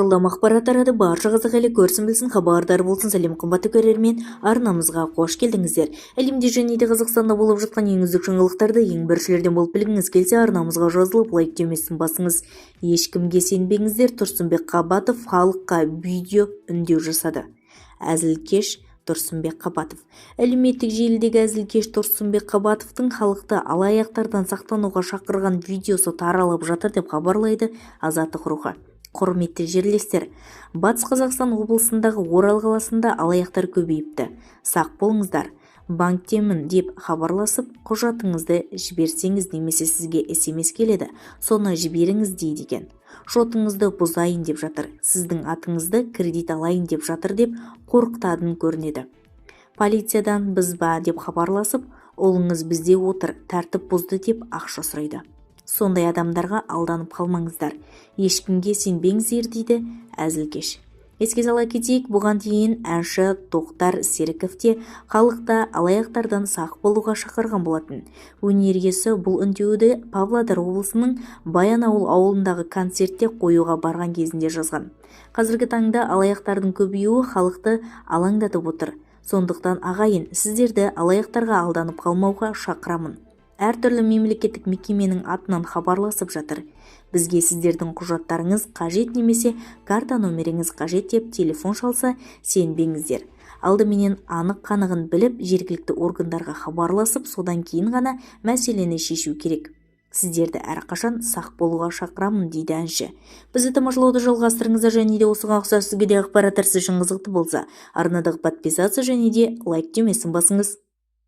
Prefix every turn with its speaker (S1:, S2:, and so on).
S1: жылдам ақпарат тарады. Барша қазақ елі көрсін білсін, хабардар болсын. Сәлем қымбатты көрермен, арнамызға қош келдіңіздер. Әлемде және де Қазақстанда болып жатқан ең үздік жаңалықтарды ең біріншілерден болып білгіңіз келсе, арнамызға жазылып лайк түймесін басыңыз. Ешкімге сенбеңіздер. Тұрсынбек Қабатов халыққа видео үндеу жасады. Әзілкеш Тұрсынбек Қабатов. Әлеуметтік желідегі әзілкеш Тұрсынбек Қабатовтың халықты алаяқтардан сақтануға шақырған видеосы таралып жатыр деп хабарлайды Азаттық рухы. Құрметті жерлестер, Батыс Қазақстан облысындағы Орал қаласында алаяқтар көбейіпті. Сақ болыңыздар. Банктемін деп хабарласып, құжатыңызды жіберсеңіз немесе сізге SMS келеді, соны жіберіңіз дейді екен. Шотыңызды бұзайын деп жатыр, сіздің атыңызды кредит алайын деп жатыр деп қорқытатын көрінеді. Полициядан біз ба деп хабарласып, ұлыңыз бізде отыр, тәртіп бұзды деп ақша сұрайды. Сондай адамдарға алданып қалмаңыздар. Ешкімге сенбеңіздер дейді әзілкеш. Еске сала кетейік, бұған дейін әнші Тоқтар Серіков те халықта алаяқтардан сақ болуға шақырған болатын. Өнер иесі бұл үндеуді Павлодар облысының Баянауыл ауылындағы концертте қоюға барған кезінде жазған. Қазіргі таңда алаяқтардың көбеюі халықты алаңдатып отыр. Сондықтан ағайын, сіздерді алаяқтарға алданып қалмауға шақырамын. Әртүрлі мемлекеттік мекеменің атынан хабарласып жатыр. Бізге сіздердің құжаттарыңыз қажет немесе карта номеріңіз қажет деп телефон шалса, сенбеңіздер. Алдыменен анық-қанығын біліп, жергілікті органдарға хабарласып, содан кейін ғана мәселені шешу керек. Сіздерді әрқашан сақ болуға шақырамын дейді әнші. Бізді тамашалауды жалғастырыңыздар, және де осыған ұқсас сізге де ақпараттар сіз үшін қызықты болса, арнадағы подписаться және де лайк түймесін басыңыз.